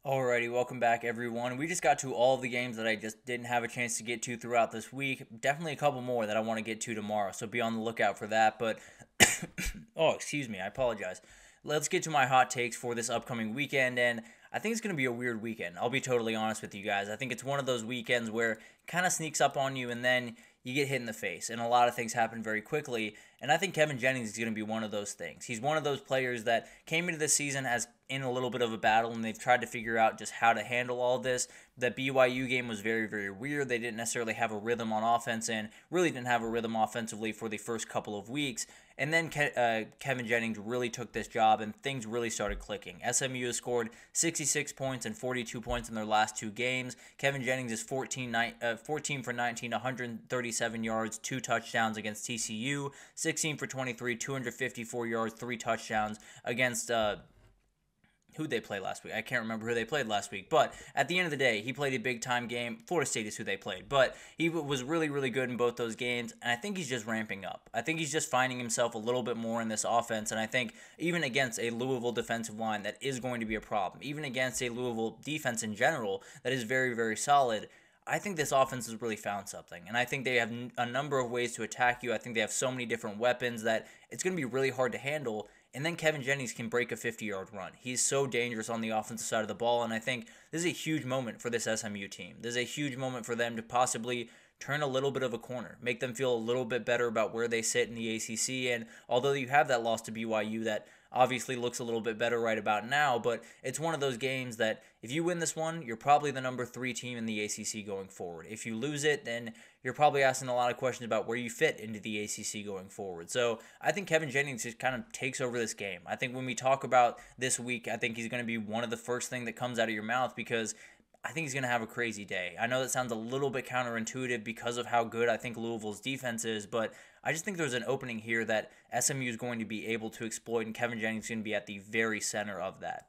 Alrighty, welcome back everyone. We just got to all of the games that I just didn't have a chance to get to throughout this week. Definitely a couple more that I want to get to tomorrow, so be on the lookout for that. But, oh, excuse me, I apologize. Let's get to my hot takes for this upcoming weekend, and I think it's going to be a weird weekend. I'll be totally honest with you guys. I think it's one of those weekends where it kind of sneaks up on you, and then you get hit in the face, and a lot of things happen very quickly. And I think Kevin Jennings is going to be one of those things. He's one of those players that came into this season as in a little bit of a battle, and they've tried to figure out just how to handle all this. That BYU game was very, very weird. They didn't necessarily have a rhythm on offense and really didn't have a rhythm offensively for the first couple of weeks. And then Kevin Jennings really took this job, and things really started clicking. SMU has scored 66 points and 42 points in their last two games. Kevin Jennings is 14 for 19, 137 yards, 2 touchdowns against TCU, 16 for 23, 254 yards, 3 touchdowns against who'd they play last week? I can't remember who they played last week. But at the end of the day, he played a big-time game. Florida State is who they played. But he was really, really good in both those games, and I think he's just ramping up. I think he's just finding himself a little bit more in this offense, and I think even against a Louisville defensive line that is going to be a problem, even against a Louisville defense in general that is very, very solid, I think this offense has really found something, and I think they have a number of ways to attack you. I think they have so many different weapons that it's going to be really hard to handle. And then Kevin Jennings can break a 50-yard run. He's so dangerous on the offensive side of the ball, and I think this is a huge moment for this SMU team. This is a huge moment for them to possibly turn a little bit of a corner, make them feel a little bit better about where they sit in the ACC. And although you have that loss to BYU that obviously looks a little bit better right about now, but it's one of those games that if you win this one, you're probably the number 3 team in the ACC going forward. If you lose it, then you're probably asking a lot of questions about where you fit into the ACC going forward. So I think Kevin Jennings just kind of takes over this game. I think when we talk about this week, I think he's going to be one of the first thing that comes out of your mouth because I think he's going to have a crazy day. I know that sounds a little bit counterintuitive because of how good I think Louisville's defense is, but I just think there's an opening here that SMU is going to be able to exploit, and Kevin Jennings is going to be at the very center of that.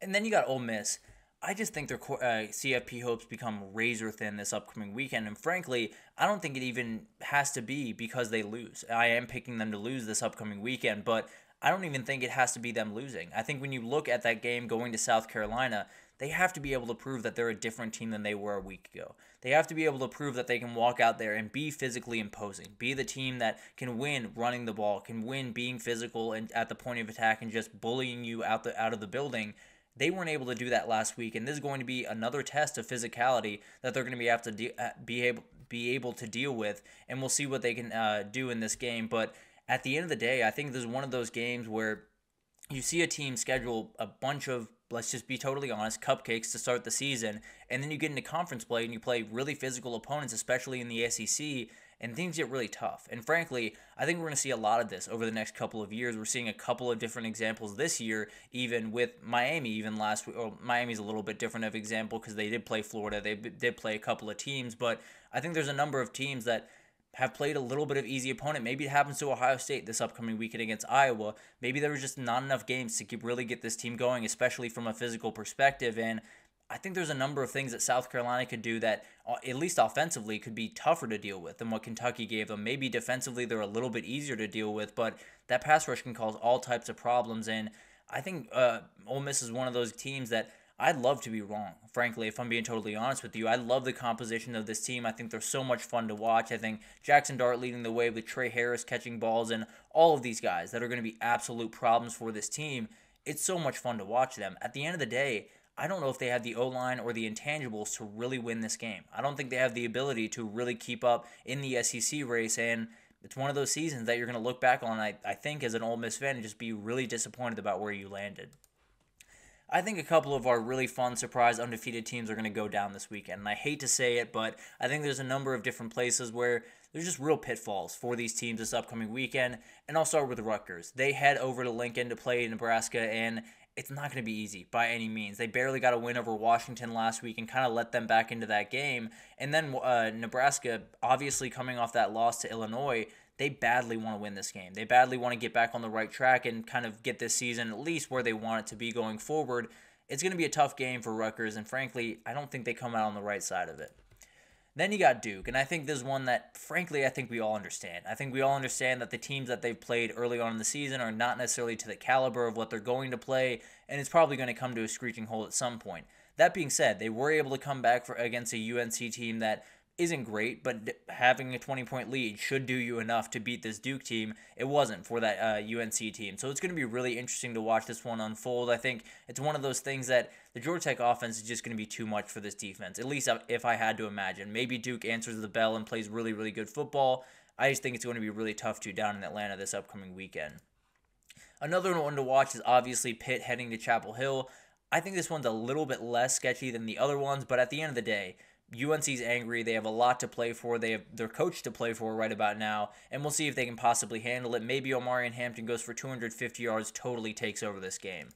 And then you got Ole Miss. I just think their CFP hopes become razor thin this upcoming weekend, and frankly, I don't think it even has to be because they lose. I am picking them to lose this upcoming weekend, but I don't even think it has to be them losing. I think when you look at that game going to South Carolina, they have to be able to prove that they're a different team than they were a week ago. They have to be able to prove that they can walk out there and be physically imposing, be the team that can win running the ball, can win being physical and at the point of attack and just bullying you out of the building. They weren't able to do that last week, and this is going to be another test of physicality that they're going to have to be able to deal with, and we'll see what they can do in this game. But at the end of the day, I think this is one of those games where you see a team schedule a bunch of, let's just be totally honest, cupcakes to start the season, and then you get into conference play and you play really physical opponents, especially in the SEC, and things get really tough. And frankly, I think we're going to see a lot of this over the next couple of years. We're seeing a couple of different examples this year, even with Miami, even last week. Or Miami's a little bit different of example because they did play Florida. They did play a couple of teams, but I think there's a number of teams that have played a little bit of easy opponent. Maybe it happens to Ohio State this upcoming weekend against Iowa. Maybe there was just not enough games to really get this team going, especially from a physical perspective. And I think there's a number of things that South Carolina could do that, at least offensively, could be tougher to deal with than what Kentucky gave them. Maybe defensively they're a little bit easier to deal with, but that pass rush can cause all types of problems. And I think Ole Miss is one of those teams that I'd love to be wrong, frankly, if I'm being totally honest with you. I love the composition of this team. I think they're so much fun to watch. I think Jackson Dart leading the way with Trey Harris catching balls and all of these guys that are going to be absolute problems for this team. It's so much fun to watch them. At the end of the day, I don't know if they have the O-line or the intangibles to really win this game. I don't think they have the ability to really keep up in the SEC race, and it's one of those seasons that you're going to look back on, I think, as an Ole Miss fan and just be really disappointed about where you landed. I think a couple of our really fun, surprise, undefeated teams are going to go down this weekend. And I hate to say it, but I think there's a number of different places where there's just real pitfalls for these teams this upcoming weekend. And I'll start with Rutgers. They head over to Lincoln to play Nebraska, and it's not going to be easy by any means. They barely got a win over Washington last week and kind of let them back into that game. And then Nebraska, obviously coming off that loss to Illinois, they badly want to win this game. They badly want to get back on the right track and kind of get this season at least where they want it to be going forward. It's going to be a tough game for Rutgers, and frankly, I don't think they come out on the right side of it. Then you got Duke, and I think this is one that, frankly, I think we all understand. I think we all understand that the teams that they've played early on in the season are not necessarily to the caliber of what they're going to play, and it's probably going to come to a screeching halt at some point. That being said, they were able to come back against a UNC team that isn't great, but having a 20-point lead should do you enough to beat this Duke team. It wasn't for that UNC team. So it's going to be really interesting to watch this one unfold. I think it's one of those things that the Georgia Tech offense is just going to be too much for this defense, at least if I had to imagine. Maybe Duke answers the bell and plays really, really good football. I just think it's going to be really tough to down in Atlanta this upcoming weekend. Another one to watch is obviously Pitt heading to Chapel Hill. I think this one's a little bit less sketchy than the other ones, but at the end of the day, UNC's angry. They have a lot to play for. They have their coach to play for right about now, and we'll see if they can possibly handle it. Maybe Omarion Hampton goes for 250 yards, totally takes over this game.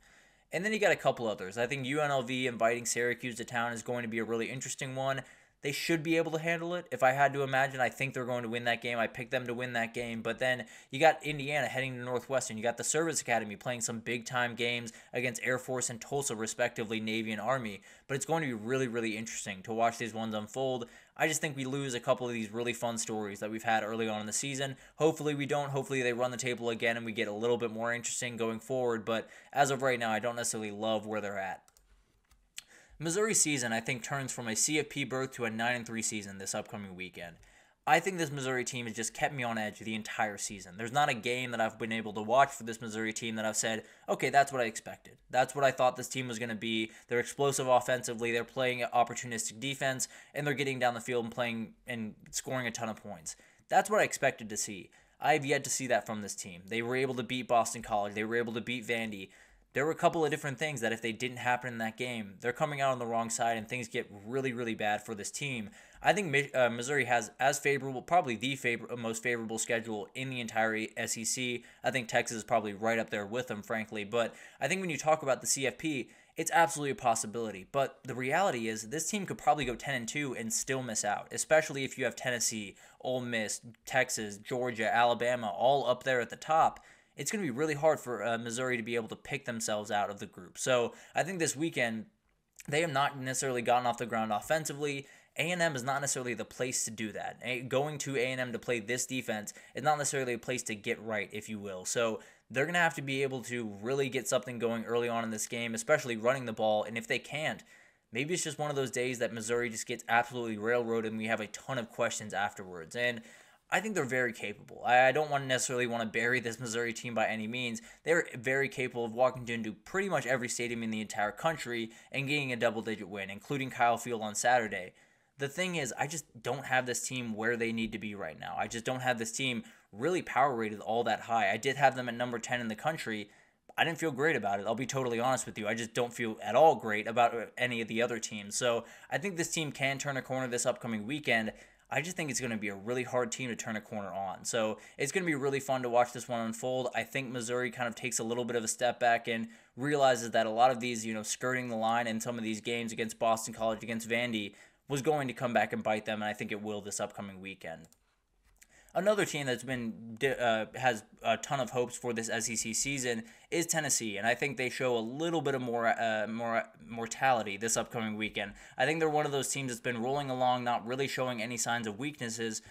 And then you got a couple others. I think UNLV inviting Syracuse to town is going to be a really interesting one. They should be able to handle it. If I had to imagine, I think they're going to win that game. I picked them to win that game. But then you got Indiana heading to Northwestern. You got the Service Academy playing some big-time games against Air Force and Tulsa, respectively, Navy and Army. But it's going to be really, really interesting to watch these ones unfold. I just think we lose a couple of these really fun stories that we've had early on in the season. Hopefully we don't. Hopefully they run the table again and we get a little bit more interesting going forward. But as of right now, I don't necessarily love where they're at. Missouri's season, I think, turns from a CFP berth to a 9-3 season this upcoming weekend. I think this Missouri team has just kept me on edge the entire season. There's not a game that I've been able to watch for this Missouri team that I've said, okay, that's what I expected. That's what I thought this team was going to be. They're explosive offensively, they're playing opportunistic defense, and they're getting down the field and playing and scoring a ton of points. That's what I expected to see. I've yet to see that from this team. They were able to beat Boston College. They were able to beat Vandy. There were a couple of different things that if they didn't happen in that game, they're coming out on the wrong side and things get really, really bad for this team. I think Missouri has as favorable, probably the most favorable schedule in the entire SEC. I think Texas is probably right up there with them, frankly. But I think when you talk about the CFP, it's absolutely a possibility. But the reality is this team could probably go 10-2 and still miss out, especially if you have Tennessee, Ole Miss, Texas, Georgia, Alabama all up there at the top. It's going to be really hard for Missouri to be able to pick themselves out of the group. So I think this weekend, they have not necessarily gotten off the ground offensively. A&M is not necessarily the place to do that. Going to A&M to play this defense is not necessarily a place to get right, if you will. So they're going to have to be able to really get something going early on in this game, especially running the ball. And if they can't, maybe it's just one of those days that Missouri just gets absolutely railroaded and we have a ton of questions afterwards. And I think they're very capable. I don't necessarily want to bury this Missouri team by any means. They're very capable of walking into pretty much every stadium in the entire country and getting a double-digit win, including Kyle Field on Saturday. The thing is, I just don't have this team where they need to be right now. I just don't have this team really power rated all that high. I did have them at number 10 in the country. I didn't feel great about it. I'll be totally honest with you. I just don't feel at all great about any of the other teams. So I think this team can turn a corner this upcoming weekend. I just think it's going to be a really hard team to turn a corner on. So it's going to be really fun to watch this one unfold. I think Missouri kind of takes a little bit of a step back and realizes that a lot of these, skirting the line in some of these games against Boston College, against Vandy, was going to come back and bite them, and I think it will this upcoming weekend. Another team that's has a ton of hopes for this SEC season is Tennessee, and I think they show a little bit of more mortality this upcoming weekend. I think they're one of those teams that's been rolling along, not really showing any signs of weaknesses,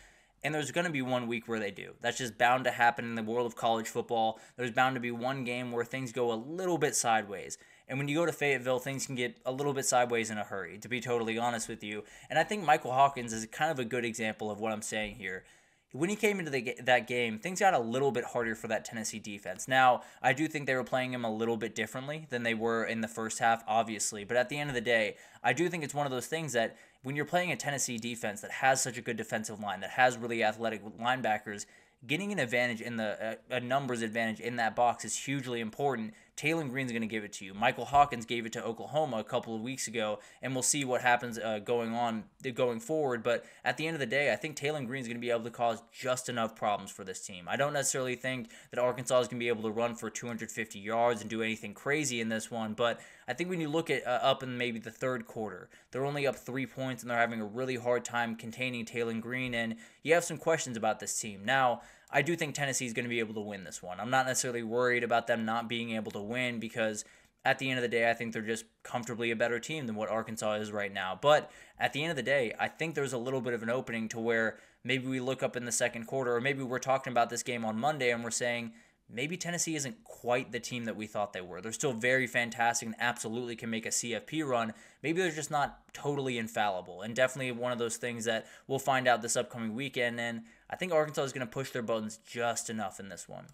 and there's going to be one week where they do. That's just bound to happen in the world of college football. There's bound to be one game where things go a little bit sideways. And when you go to Fayetteville, things can get a little bit sideways in a hurry, to be totally honest with you. And I think Michael Hawkins is kind of a good example of what I'm saying here. When he came into that game, things got a little bit harder for that Tennessee defense. Now, I do think they were playing him a little bit differently than they were in the first half, obviously. But at the end of the day, I do think it's one of those things that when you're playing a Tennessee defense that has such a good defensive line, that has really athletic linebackers, getting an advantage in a numbers advantage in that box is hugely important. Taylor Green's going to give it to you. Michael Hawkins gave it to Oklahoma a couple of weeks ago, and we'll see what happens going forward. But at the end of the day, I think Taylor Green's going to be able to cause just enough problems for this team. I don't necessarily think that Arkansas is going to be able to run for 250 yards and do anything crazy in this one, but I think when you look at up in maybe the third quarter, they're only up 3 points, and they're having a really hard time containing Taylor Green, and you have some questions about this team. Now, I do think Tennessee is going to be able to win this one. I'm not necessarily worried about them not being able to win because at the end of the day, I think they're just comfortably a better team than what Arkansas is right now. But at the end of the day, I think there's a little bit of an opening to where maybe we look up in the second quarter, or maybe we're talking about this game on Monday and we're saying, maybe Tennessee isn't quite the team that we thought they were. They're still very fantastic and absolutely can make a CFP run. Maybe they're just not totally infallible, and definitely one of those things that we'll find out this upcoming weekend, and I think Arkansas is going to push their buttons just enough in this one.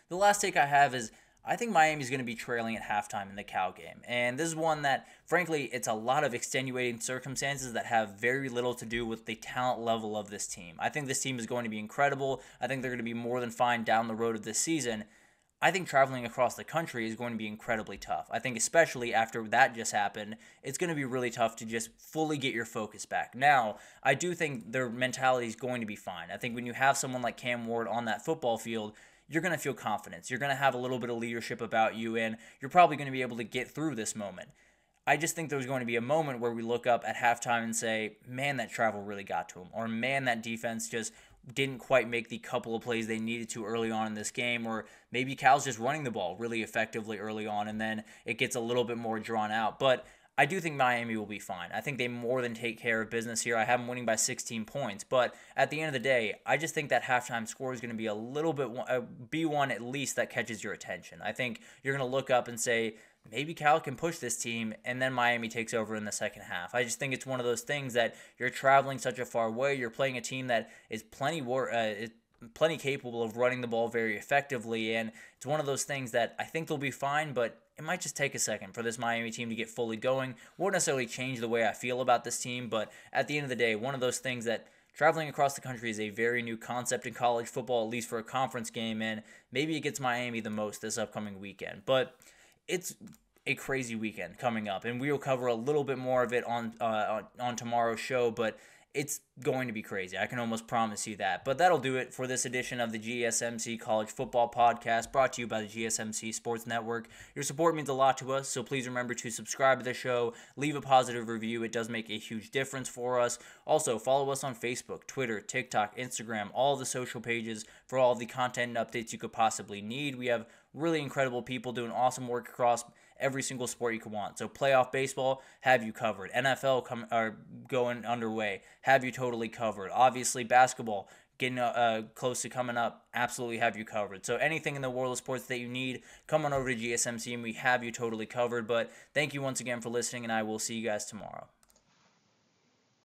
The last take I have is I think Miami's going to be trailing at halftime in the Cal game. And this is one that, frankly, it's a lot of extenuating circumstances that have very little to do with the talent level of this team. I think this team is going to be incredible. I think they're going to be more than fine down the road of this season. I think traveling across the country is going to be incredibly tough. I think especially after that just happened, it's going to be really tough to just fully get your focus back. Now, I do think their mentality is going to be fine. I think when you have someone like Cam Ward on that football field, you're going to feel confidence. You're going to have a little bit of leadership about you, and you're probably going to be able to get through this moment. I just think there's going to be a moment where we look up at halftime and say, man, that travel really got to him, or man, that defense just didn't quite make the couple of plays they needed to early on in this game, or maybe Cal's just running the ball really effectively early on, and then it gets a little bit more drawn out. But I do think Miami will be fine. I think they more than take care of business here. I have them winning by 16 points. But at the end of the day, I just think that halftime score is going to be a little bit, be one at least that catches your attention. I think you're going to look up and say, maybe Cal can push this team, and then Miami takes over in the second half. I just think it's one of those things that you're traveling such a far way. You're playing a team that is plenty capable of running the ball very effectively, and it's one of those things that I think they'll be fine, but it might just take a second for this Miami team to get fully going. Won't necessarily change the way I feel about this team, but at the end of the day, one of those things that traveling across the country is a very new concept in college football, at least for a conference game, and maybe it gets Miami the most this upcoming weekend. But it's a crazy weekend coming up, and we will cover a little bit more of it on tomorrow's show, but it's going to be crazy. I can almost promise you that. But that'll do it for this edition of the GSMC College Football Podcast, brought to you by the GSMC Sports Network. Your support means a lot to us, so please remember to subscribe to the show, leave a positive review. It does make a huge difference for us. Also, follow us on Facebook, Twitter, TikTok, Instagram, all the social pages for all the content and updates you could possibly need. We have really incredible people doing awesome work across every single sport you could want. So playoff baseball, have you covered. NFL going underway, have you totally covered. Obviously basketball, getting close to coming up, absolutely have you covered. So anything in the world of sports that you need, come on over to GSMC and we have you totally covered. But thank you once again for listening, and I will see you guys tomorrow.